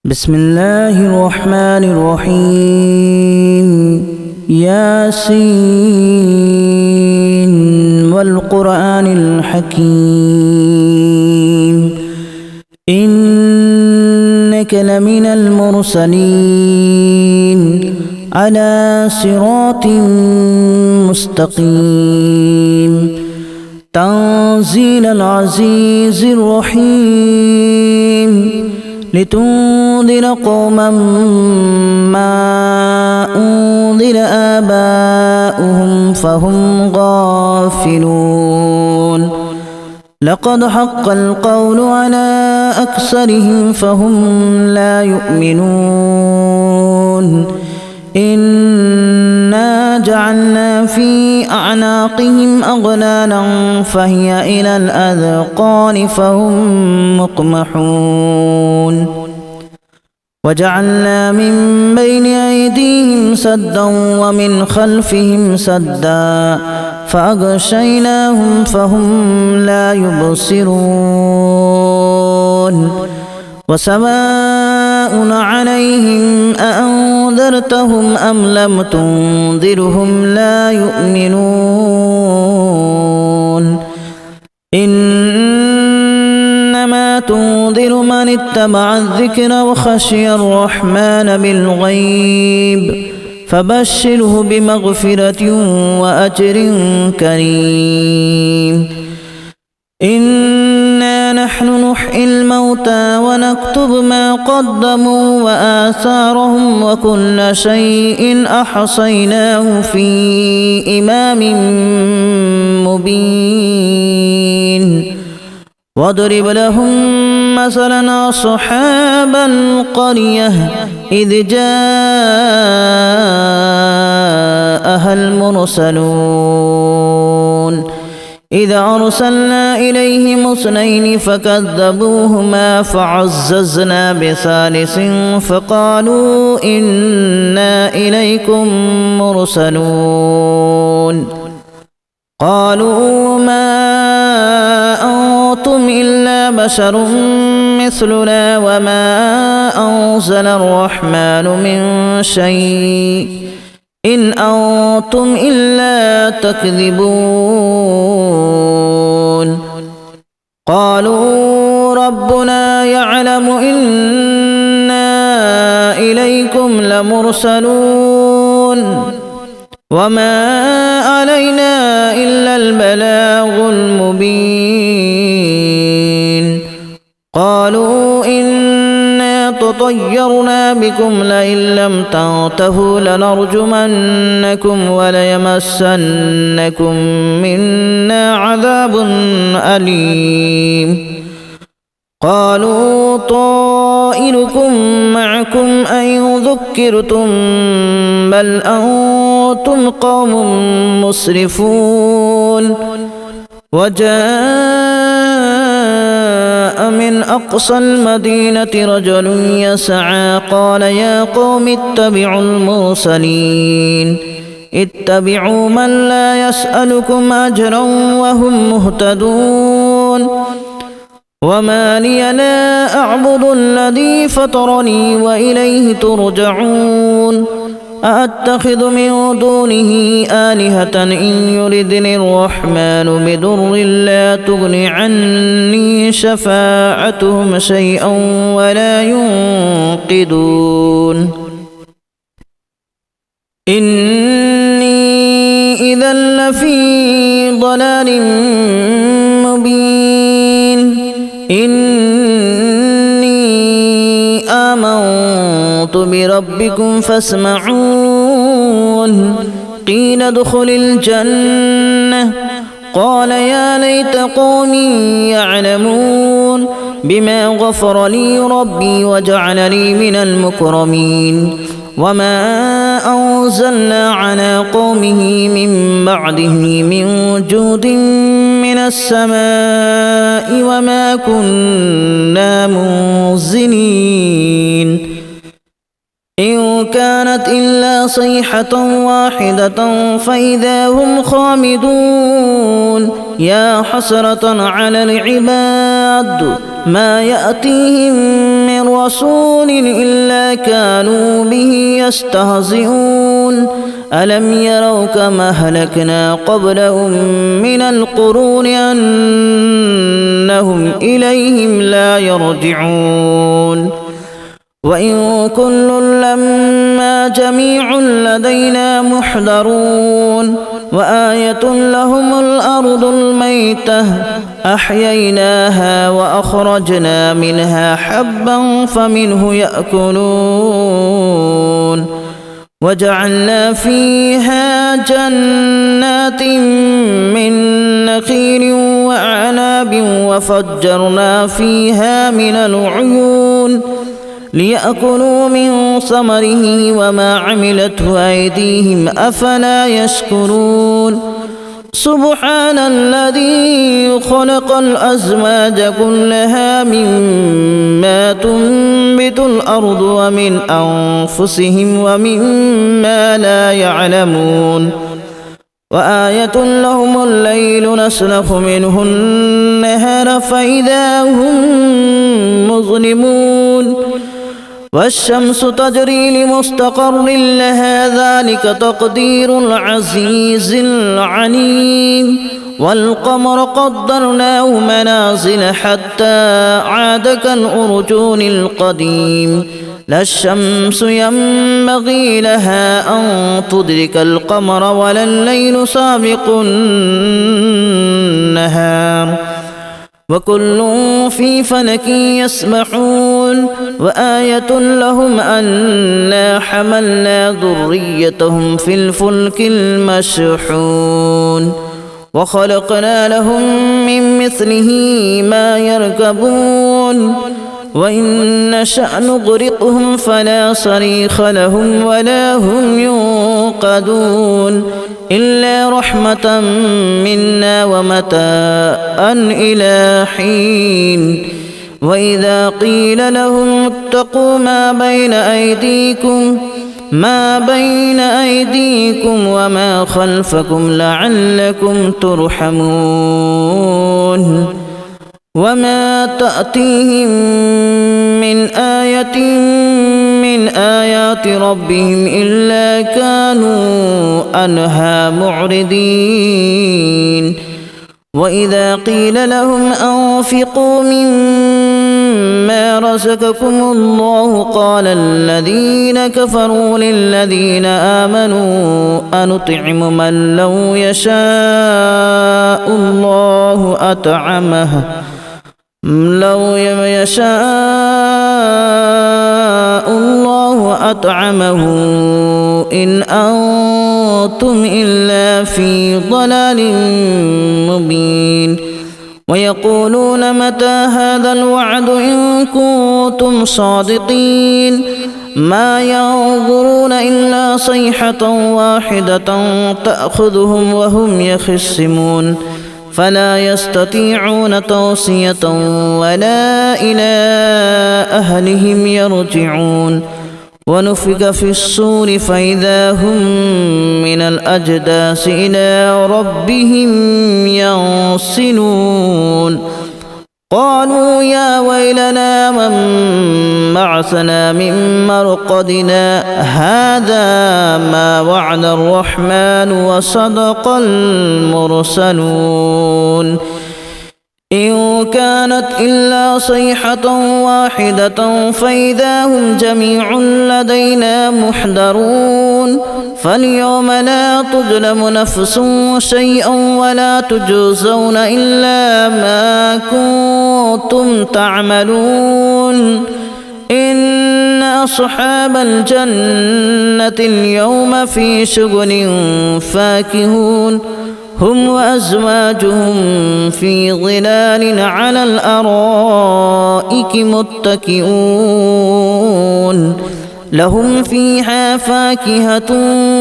بسم الله الرحمن الرحيم ياسين والقرآن الحكيم إنك لمن المرسلين على صراط مستقيم تنزيل العزيز الرحيم لتنذر قوما ما أنذر آباؤهم فهم غافلون لقد حق القول على أكثرهم فهم لا يؤمنون إنا جعلنا في أعناقهم أغلالا فهي إلى الأذقان فهم مقمحون وجعلنا من بين أيديهم سدا ومن خلفهم سدا فأغشيناهم فهم لا يبصرون وسواء عليهم أأنذرتهم أم لم تنذرهم لا يؤمنون إنما تنذر من اتبع الذكر وخشي الرحمن بالغيب فبشره بمغفرة وأجر كريم إنا نحن نحيي الموتى ونكتب ما قدموا وآثارهم وكل شيء أحصيناه في إمام مبين واضرب لهم مثلا أصحاب القرية إذ جاءها المرسلون إذا أرسلنا إليهم اثنين فكذبوهما فعززنا بثالث فقالوا إنا إليكم مرسلون قالوا ما أنتم إلا بشر مثلنا وما أنزل الرحمن من شيء إن أنتم إلا تكذبون قالوا ربنا يعلم إنا إليكم لمرسلون وما علينا إلا البلاغ المبين قالوا إنا تطيرنا بكم لئن لم تنتهوا لنرجمنكم وليمسنكم منا عذاب أليم قالوا طائركم معكم أن ذكرتم بل أنتم قوم مسرفون وجاء من أقصى المدينة رجل يسعى قال يا قوم اتبعوا المرسلين اتبعوا من لا يسألكم أجرا وهم مهتدون وما لي لا أعبد الذي فطرني وإليه ترجعون أأتخذ من دونه آلهة إن يردني الرحمن بضر لا تغن عني شفاعتهم شيئا ولا ينقذون إني إذا لفي ضلال مبين إني آمنت بربكم فاسمعون قيل ادخل الجنة قال يا ليت قومي يعلمون بما غفر لي ربي وجعلني من المكرمين وما أنزلنا على قومه من بعده من جود من السماء وما كنا منزلين إن كانت إلا صيحة واحدة فإذا هم خامدون يا حسرة على العباد ما يأتيهم من رسول إلا كانوا به يستهزئون ألم يروا كما أهلكنا قبلهم من القرون أنهم إليهم لا يرجعون وإن كل لما جميع لدينا محضرون وآية لهم الأرض الميتة أحييناها وأخرجنا منها حبا فمنه يأكلون وجعلنا فيها جنات من نخيل وأعناب وفجرنا فيها من العيون ليأكلوا من ثمره وما عملته أيديهم أفلا يشكرون سبحان الذي خلق الأزواج كلها مما تنبت الأرض ومن أنفسهم ومما لا يعلمون وآية لهم الليل نسلخ منه النهار فإذا هم مظلمون والشمس تجري لمستقر لها ذلك تقدير العزيز العليم والقمر قدرناه منازل حتى عاد كالأرجون القديم لا الشمس ينبغي لها أن تدرك القمر ولا الليل سابق النهار وكل في فلك يسبحون وآية لهم أنا حملنا ذريتهم في الفلك المشحون وخلقنا لهم من مثله ما يركبون وإن نشأ نغرقهم فلا صريخ لهم ولا هم ينقذون إلا رحمة منا ومتاعا إلى حين وإذا قيل لهم اتقوا ما بين أيديكم وما خلفكم لعلكم ترحمون وما تأتيهم من آية من آيات ربهم إلا كانوا عنها معرضين وإذا قيل لهم أنفقوا مما رزقكم الله قال الذين كفروا للذين آمنوا أنطعم من لو يشاء الله أطعمه إن أنتم إلا في ضلال مبين ويقولون متى هذا الوعد إن كنتم صادقين ما ينظرون إلا صيحة واحدة تأخذهم وهم يخصمون فلا يستطيعون توصية ولا إلى أهلهم يرجعون ونفخ في الصور فإذا هم من الأجداث إلى ربهم ينسلون قالوا يا ويلنا من بعثنا من مرقدنا هذا ما وعد الرحمن وصدق المرسلون إن كانت إلا صيحة واحدة فإذا هم جميع لدينا محضرون فاليوم لا تظلم نفس شيئا ولا تجزون إلا ما كنتم تعملون إن أصحاب الجنة اليوم في شغل فاكهون هم وأزواجهم في ظلال على الأرائك متكئون لهم فيها فاكهة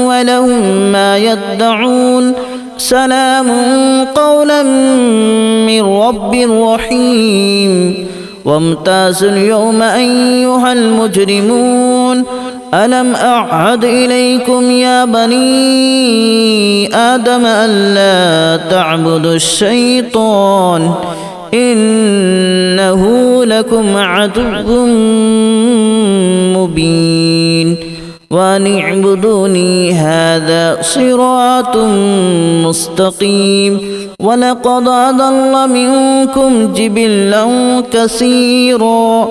ولهم ما يدعون سلام قولا من رب رحيم وامتازوا اليوم أيها المجرمون ألم أعهد إليكم يا بني آدم ألا تعبدوا الشيطان إنه لكم عدو مبين وأن اعبدوني هذا صراط مستقيم ولقد أضل منكم جبلا كثيرا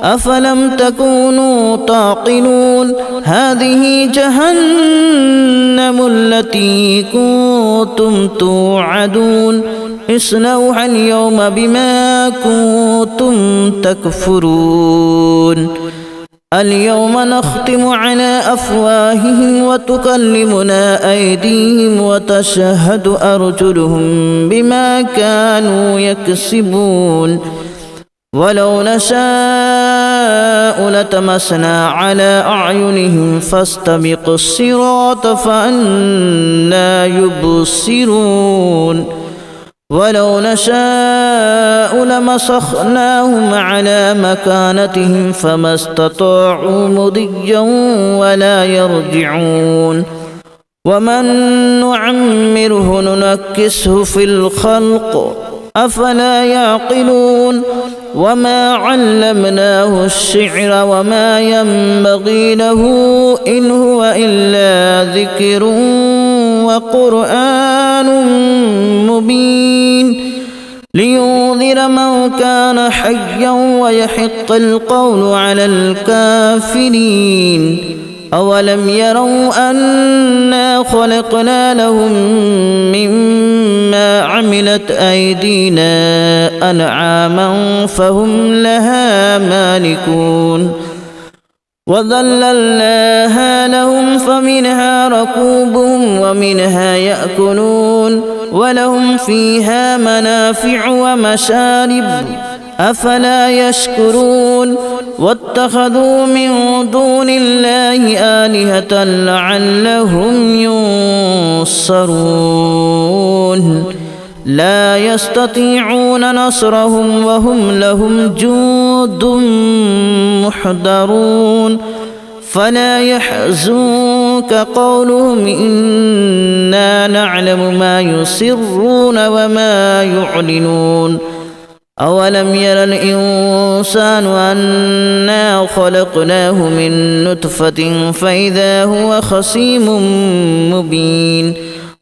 أفلم تكونوا تعقلون هذه جهنم التي كنتم توعدون اصلوها اليوم بما كنتم تكفرون اليوم نختم على أفواههم وتكلمنا أيديهم وتشهد أرجلهم بما كانوا يكسبون ولو نشاء لتمسنا على أعينهم فاستبقوا الصراط فأنى يبصرون ولو نشاء لمسخناهم على مكانتهم فما استطاعوا مضيا ولا يرجعون ومن نعمره ننكسه في الخلق أفلا يعقلون وما علمناه الشعر وما ينبغي له إن هو إلا ذكر وقرآن مبين لينذر من كان حيا ويحق القول على الكافرين أولم يروا أنا خلقنا لهم مما عملت أيدينا أنعاما فهم لها مالكون وذللناها لهم فمنها ركوبهم ومنها يأكلون ولهم فيها منافع ومشارب أفلا يشكرون واتخذوا من دون الله آلهة لعلهم ينصرون لا يستطيعون نصرهم وهم لهم جند محضرون فلا يحزنك قولهم إنا نعلم ما يسرون وما يعلنون أولم ير الإنسان أنا خلقناه من نطفة فإذا هو خصيم مبين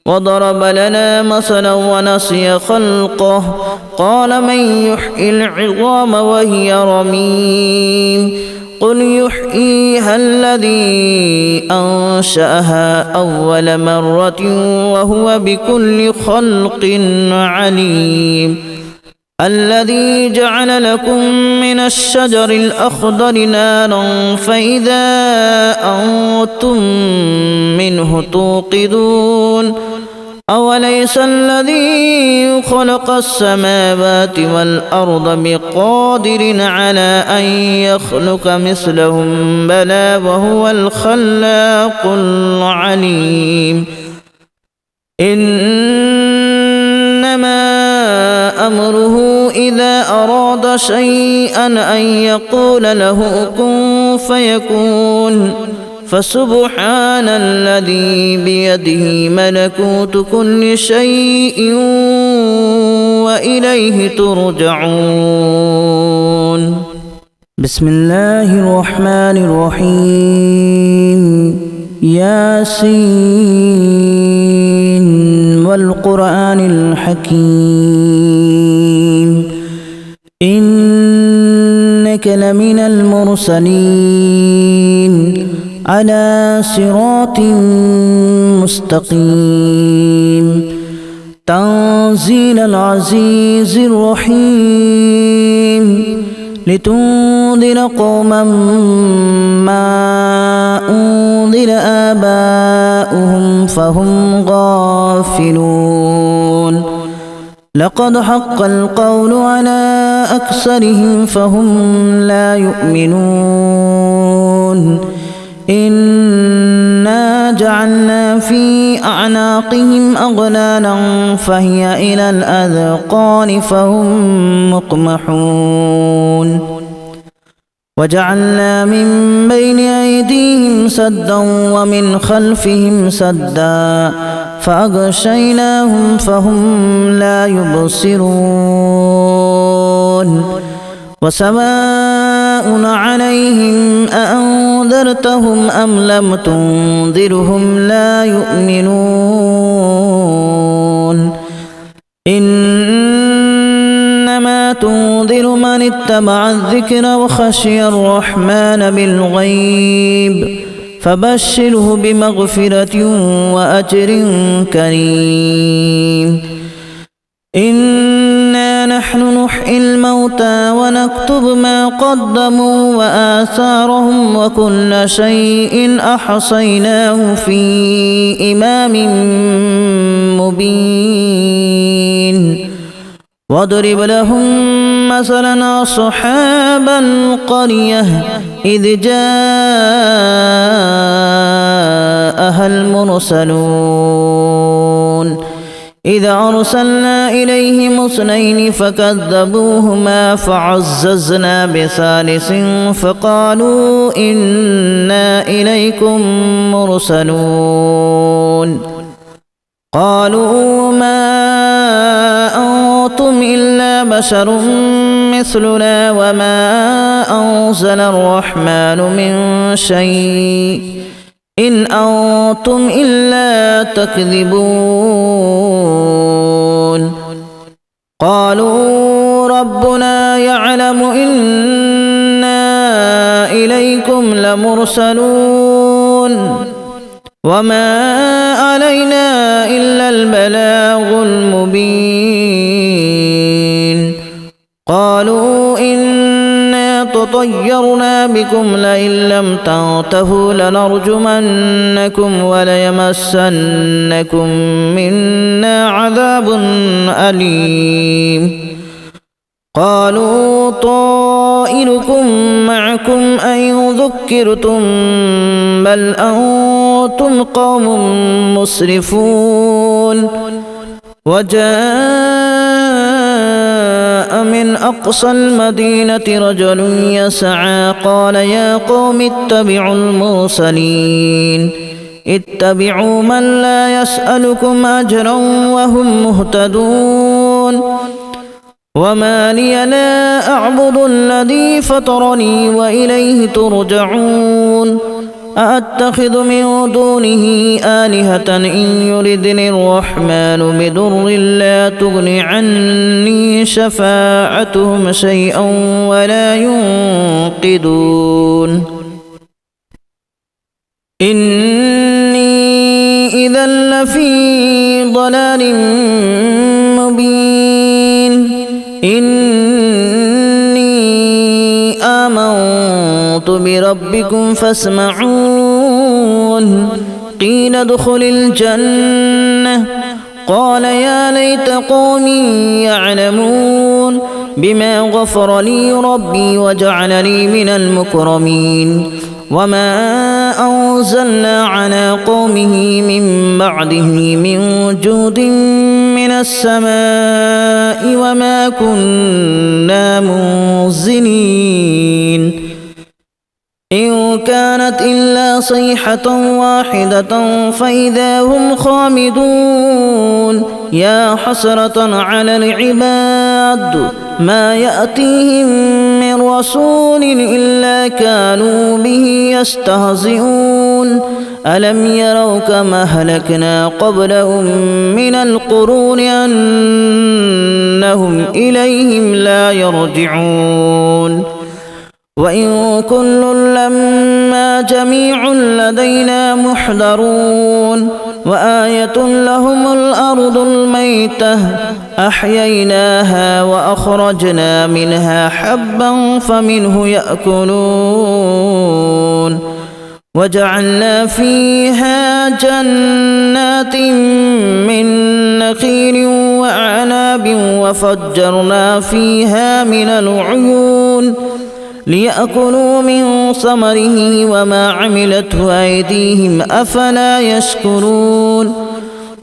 وضرب لنا مثلا ونسي خلقه قال من يحيي العظام وهي رميم قل يحييها الذي أنشأها أول مرة وهو بكل خلق عليم الذي جعل لكم من الشجر الأخضر نارا فإذا أنتم منه توقدون أوليس الذي خلق السماوات والأرض بقادر على أن يخلق مثلهم بلى وهو الخلاق العليم إنما أمره إذا أراد شيئا أن يقول له كن فيكون فسبحان الذي بيده ملكوت كل شيء وإليه ترجعون بسم الله الرحمن الرحيم ياسين والقرآن الحكيم إنك لمن المرسلين على صراط مستقيم تنزيل العزيز الرحيم لتنذر قوما ما أنذر آباؤهم فهم غافلون لقد حق القول على أكثرهم فهم لا يؤمنون إنا جعلنا في أعناقهم أغلالا فهي إلى الأذقان فهم مقمحون وجعلنا من بين أيديهم سدا ومن خلفهم سدا فأغشيناهم فهم لا يبصرون وسواء عليهم أأنذرتهم أم لم تنذرهم لا يؤمنون إنما تنذر من اتبع الذكر وخشي الرحمن بالغيب فبشره بمغفرة وأجر كريم إنا نحن نحيي الموتى ونكتب ما قدموا وآثارهم وكل شيء أحصيناه في إمام مبين واضرب لهم مثلا أصحاب القرية إذ جاءها المرسلون إذ أرسلنا إليهم 2 فكذبوهما فعززنا بثالث فقالوا إنا إليكم مرسلون قالوا ما أنتم إلا بشر مثلنا وما أنزل الرحمن من شيء إن أنتم إلا تكذبون قالوا ربنا يعلم إنا إليكم لمرسلون وما علينا إلا البلاغ المبين قالوا إنا تطيرنا بكم لئن لم تنتهوا لنرجمنكم وليمسنكم منا عذاب أليم قالوا طائركم معكم أن ذكرتم بل أنتم قوم مسرفون وجاء من أقصى المدينة رجل يسعى قال يا قوم اتبعوا المرسلين اتبعوا من لا يسألكم أجرا وهم مهتدون وما لي لا أعبد الذي فطرني وإليه ترجعون أأتخذ من دونه آلهة إن يردني الرحمن بضر لا تغن عني شفاعتهم شيئا ولا ينقذون إني إذا لفي ضلال مبين إني آمنت بربكم فاسمعون قيل ادخل الجنة قال يا ليت قومي يعلمون بما غفر لي ربي وجعلني من المكرمين وما أنزلنا على قومه من بعده من جود من السماء وما كنا منزلين إن كانت إلا صيحة واحدة فإذا هم خامدون يا حسرة على العباد ما يأتيهم من رسول إلا كانوا به يستهزئون ألم يروا كما أهلكنا قبلهم من القرون أنهم إليهم لا يرجعون وإن كل لما جميع لدينا محضرون وآية لهم الأرض الميتة أحييناها وأخرجنا منها حبا فمنه يأكلون وجعلنا فيها جنات من نخيل وأعناب وفجرنا فيها من العيون ليأكلوا من ثمره وما عملته أيديهم أفلا يشكرون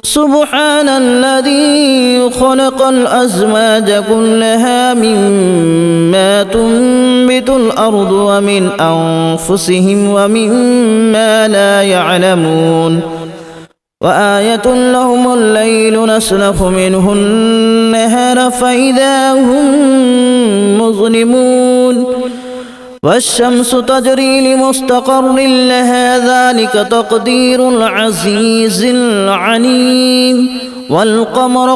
سبحان الذي خلق الأزواج كلها مما تنبت الأرض ومن أنفسهم ومما لا يعلمون وآية لهم الليل نسلخ منه النهار فإذا هم مظلمون والشمس تجري لمستقر لها ذلك تقدير العزيز العليم والقمر